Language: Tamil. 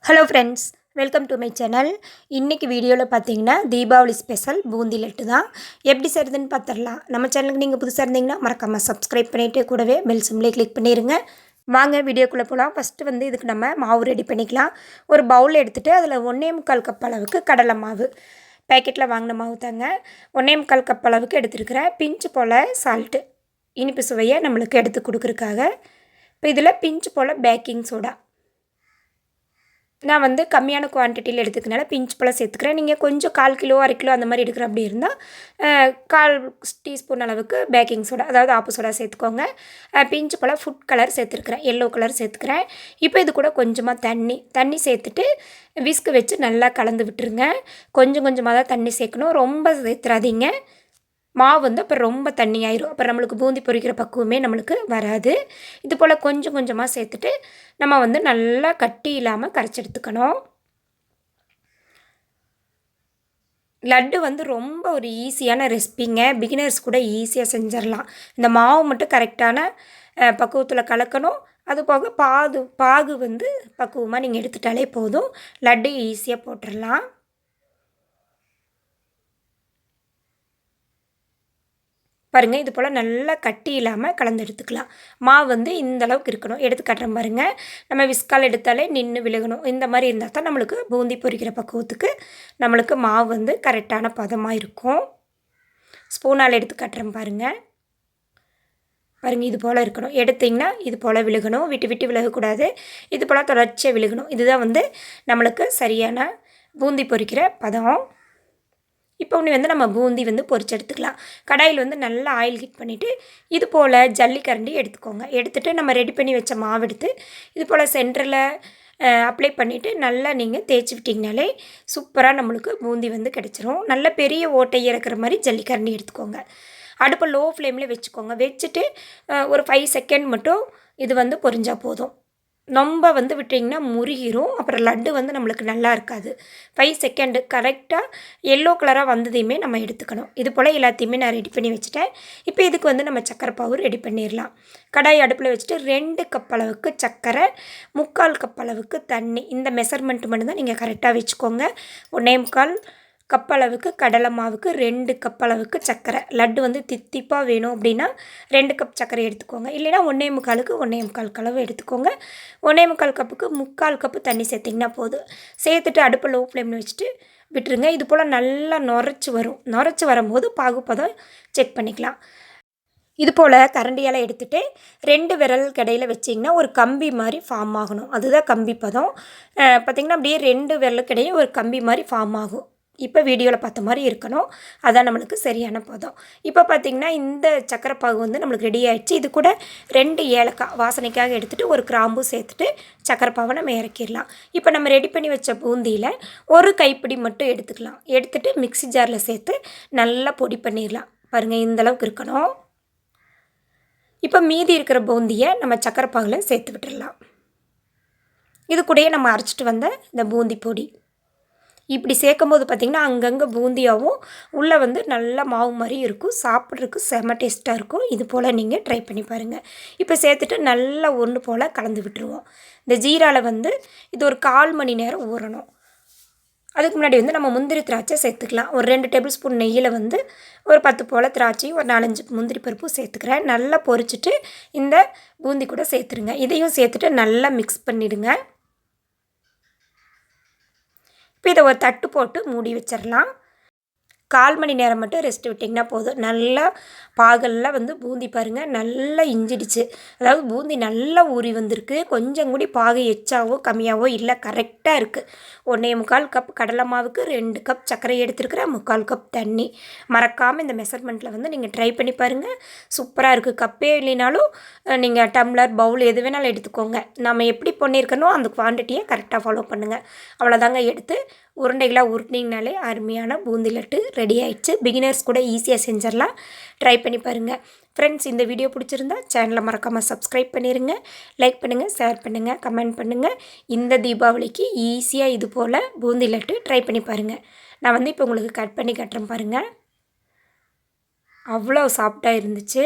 Hello friends, welcome to my channel. இன்றைக்கி வீடியோவில் பார்த்தீங்கன்னா தீபாவளி ஸ்பெஷல் பூந்தி லட்டு தான். எப்படி செய்கிறதுன்னு பார்த்துடலாம். நம்ம சேனலுக்கு நீங்கள் புதுசாக இருந்தீங்கன்னா மறக்காமல் சப்ஸ்கிரைப் பண்ணிவிட்டு கூடவே பெல் சிம்லே கிளிக் பண்ணிடுங்க. வாங்க வீடியோக்குள்ளே போகலாம். ஃபஸ்ட்டு வந்து இதுக்கு நம்ம மாவு ரெடி பண்ணிக்கலாம். ஒரு பவுல் எடுத்துகிட்டு அதில் 1.25 கப் அளவுக்கு கடலை மாவு, பேக்கெட்டில் வாங்கின மாவு தாங்க, 1.25 கப் அளவுக்கு எடுத்துருக்கிறேன். பிஞ்சு போல் சால்ட்டு, இனிப்பு சுவையை நம்மளுக்கு எடுத்து கொடுக்குறக்காக. இப்போ இதில் பிஞ்சு போல் பேக்கிங் சோடா, நான் வந்து கம்மியான குவான்டிட்டியில் எடுத்துக்கனால பிஞ்ச் போல் சேர்த்துக்கிறேன். நீங்கள் கொஞ்சம் 1/4 கிலோ 1/2 கிலோ அந்த மாதிரி எடுக்கிற அப்படி இருந்தால் 1/4 டீஸ்பூன் அளவுக்கு பேக்கிங் சோடா, அதாவது ஆப்பு சோடா சேர்த்துக்கோங்க. பிஞ்ச் போல் ஃபுட் கலர் சேர்த்துருக்குறேன், எல்லோ கலர் சேர்த்துக்கிறேன். இப்போ இது கூட கொஞ்சமாக தண்ணி சேர்த்துட்டு விஸ்க் வச்சு நல்லா கலந்து விட்டுருங்க. கொஞ்சம் கொஞ்சமாக தான் தண்ணி சேர்க்கணும், ரொம்ப சேர்த்துறாதீங்க. மாவு வந்து அப்போ ரொம்ப தண்ணி ஆயிரும், அப்புறம் நம்மளுக்கு பூந்தி பொரிக்கிற பக்குவமே நம்மளுக்கு வராது. இது போல் கொஞ்சம் கொஞ்சமாக சேர்த்துட்டு நம்ம வந்து நல்லா கட்டி இல்லாமல் கரைச்சி எடுத்துக்கணும். லட்டு வந்து ரொம்ப ஒரு ஈஸியான ரெசிபிங்க, பிகினர்ஸ் கூட ஈஸியாக செஞ்சிடலாம். இந்த மாவு மட்டும் கரெக்டான பக்குவத்தில் கலக்கணும். அது போக பாகு வந்து பக்குவமாக நீங்கள் எடுத்துட்டாலே போதும், லட்டு ஈஸியாக போட்டுடலாம். பாருங்கள், இது போல் நல்லா கட்டி இல்லாமல் கலந்து எடுத்துக்கலாம். மாவு வந்து இந்த அளவுக்கு இருக்கணும். எடுத்து காட்டுறேன் பாருங்கள். நம்ம விஸ்கால் எடுத்தாலே நின்று விழுகணும். இந்த மாதிரி இருந்தால் தான் நம்மளுக்கு பூந்தி பொரிக்கிற பக்குவத்துக்கு நம்மளுக்கு மாவு வந்து கரெக்டான பதமாக இருக்கும். ஸ்பூனால் எடுத்து காட்டுறேன் பாருங்கள். பாருங்கள், இது போல் இருக்கணும். எடுத்திங்கன்னா இது போல் விழுகணும், விட்டு விட்டு விலகக்கூடாது. இது போல் தொடர்ச்சியாக விழுகணும். இதுதான் வந்து நம்மளுக்கு சரியான பூந்தி பொரிக்கிற பதம். இப்போ ஒன்று வந்து நம்ம பூந்தி வந்து பொரிச்சு எடுத்துக்கலாம். கடாயில் வந்து நல்லா ஆயில் ஹீட் பண்ணிவிட்டு இது போல் ஜல்லிக்கரண்டி எடுத்துக்கோங்க. எடுத்துகிட்டு நம்ம ரெடி பண்ணி வச்ச மாவு எடுத்து இது போல் சென்டரில் அப்ளை பண்ணிவிட்டு நல்லா நீங்கள் தேய்ச்சி விட்டிங்கனாலே சூப்பராக நம்மளுக்கு பூந்தி வந்து கிடச்சிரும். நல்ல பெரிய ஓட்டை இறக்குற மாதிரி ஜல்லிக்கரண்டி எடுத்துக்கோங்க. அடுப்பை லோ ஃப்ளேமில் வச்சுக்கோங்க. வச்சுட்டு ஒரு 5 செகண்ட் மட்டும் இது வந்து பொரிஞ்சால் போதும். ரொம்ப வந்து விட்டிங்கன்னா முருகிரும், அப்புறம் லட்டு வந்து நம்மளுக்கு நல்லா இருக்காது. 5 செகண்டு கரெக்டாக எல்லோ கலராக வந்ததையுமே நம்ம எடுத்துக்கணும். இது போல் எல்லாத்தையுமே நான் ரெடி பண்ணி வச்சுட்டேன். இப்போ இதுக்கு வந்து நம்ம சக்கரை பாகு ரெடி பண்ணிடலாம். கடாய் அடுப்பில் வச்சுட்டு 2 கப் அளவுக்கு சர்க்கரை, 3/4 கப் அளவுக்கு தண்ணி, இந்த மெஷர்மெண்ட் மட்டும்தான் நீங்கள் கரெக்டாக வச்சுக்கோங்க. 1.25 கப் அளவுக்கு கடலை மாவுக்கு 2 கப் அளவுக்கு சர்க்கரை. லட்டு வந்து தித்திப்பாக வேணும் அப்படின்னா 2 கப் சர்க்கரை எடுத்துக்கோங்க. இல்லைனா 1.25க்கு 1.25 கலவு எடுத்துக்கோங்க. 1.25 கப்புக்கு 3/4 கப்பு தண்ணி சேர்த்திங்கன்னா போதும். சேர்த்துட்டு அடுப்பு லோ ஃப்ளேமில் வச்சுட்டு விட்டுருங்க. இது போல் நல்லா நுரைச்சி வரும். நுரைச்சி வரும்போது பாகுப்பதம் செக் பண்ணிக்கலாம். இது போல் கரண்டியால் எடுத்துகிட்டு 2 விரல் கடையில் வச்சிங்கன்னா ஒரு கம்பி மாதிரி ஃபார்ம் ஆகணும். அதுதான் கம்பி பதம். பார்த்திங்கன்னா அப்படியே 2 விரலுக்கு இடையே ஒரு கம்பி மாதிரி ஃபார்ம் ஆகும். இப்போ வீடியோவில் பார்த்த மாதிரி இருக்கணும். அதான் நம்மளுக்கு சரியான பதம். இப்போ பார்த்திங்கன்னா இந்த சக்கரை பாகு வந்து நம்மளுக்கு ரெடி ஆகிடுச்சு. இது கூட 2 ஏலக்காய் வாசனைக்காக எடுத்துகிட்டு ஒரு கிராம்பு சேர்த்துட்டு சக்கரை பாவை நம்ம இறக்கிடலாம். இப்போ நம்ம ரெடி பண்ணி வச்ச பூந்தியில் ஒரு கைப்பிடி மட்டும் எடுத்துக்கலாம். எடுத்துகிட்டு மிக்ஸி ஜாரில் சேர்த்து நல்லா பொடி பண்ணிடலாம். பாருங்கள், இந்தளவுக்கு இருக்கணும். இப்போ மீதி இருக்கிற பூந்தியை நம்ம சக்கரை பாகில் சேர்த்து விட்டுடலாம். இது கூடயே நம்ம அரைச்சிட்டு வந்த இந்த பூந்தி பொடி இப்படி சேர்க்கும்போது பார்த்திங்கன்னா அங்கங்கே பூந்தியாகவும் உள்ளே வந்து நல்ல மாவு மாதிரி இருக்கும். சாப்பிட்றதுக்கு செம்ம டேஸ்ட்டாக இருக்கும். இது போல் நீங்கள் ட்ரை பண்ணி பாருங்கள். இப்போ சேர்த்துட்டு நல்லா ஒன்று போல் கலந்து விட்டுருவோம். இந்த ஜீராவில் வந்து இது ஒரு 1/4 மணி நேரம் ஊறணும். அதுக்கு முன்னாடி வந்து நம்ம முந்திரி திராட்சை சேர்த்துக்கலாம். ஒரு 2 டேபிள் ஸ்பூன் நெய்யில் வந்து ஒரு 10 போல் திராட்சையும் ஒரு 4-5 முந்திரி பருப்பும் சேர்த்துக்கிறேன். நல்லா பொரிச்சிட்டு இந்த பூந்தி கூட சேர்த்துருங்க. இதையும் சேர்த்துட்டு நல்லா மிக்ஸ் பண்ணிவிடுங்க. இப்போ இதை ஒரு தட்டு போட்டு மூடி வச்சிடலாம். 1/4 மணி நேரம் மட்டும் ரெஸ்ட் விட்டிங்கன்னா போதும். நல்லா பாகெல்லாம் வந்து பூந்தி பாருங்கள் நல்லா இஞ்சிடுச்சு. அதாவது பூந்தி நல்லா ஊறி வந்திருக்கு. கொஞ்சம் கூடி பாகு எச்சாவோ கம்மியாவோ இல்லை, கரெக்டாக இருக்குது. 1.25 கப் கடலை மாவுக்கு 2 கப் சர்க்கரை எடுத்துருக்கிறேன், 3/4 கப் தண்ணி. மறக்காமல் இந்த மெஷர்மெண்ட்டில் வந்து நீங்கள் ட்ரை பண்ணி பாருங்கள். சூப்பராக இருக்குது. கப்பே இல்லைனாலும் நீங்கள் டம்ளர் பவுல் எது வேணாலும் எடுத்துக்கோங்க. நம்ம எப்படி பண்ணியிருக்கணும் அந்த குவான்டிட்டியை கரெக்டாக ஃபாலோ பண்ணுங்கள். அவ்வளோதாங்க. எடுத்து உருண்டைகளாக உருட்டினீங்கனாலே அருமையான பூந்தி லட்டு ரெடி ஆகிடுச்சு. பிகினர்ஸ் கூட ஈஸியாக செஞ்சிடலாம். ட்ரை பண்ணி பாருங்கள். ஃப்ரெண்ட்ஸ், இந்த வீடியோ பிடிச்சிருந்தா சேனலை மறக்காமல் சப்ஸ்கிரைப் பண்ணிடுங்க. லைக் பண்ணுங்கள், ஷேர் பண்ணுங்கள், கமெண்ட் பண்ணுங்கள். இந்த தீபாவளிக்கு ஈஸியாக இது போல் பூந்தி லட்டு ட்ரை பண்ணி பாருங்கள். நான் வந்து இப்போ உங்களுக்கு கட் பண்ணி காட்டுறேன் பாருங்கள். அவ்வளோ சாஃப்டாக இருந்துச்சு.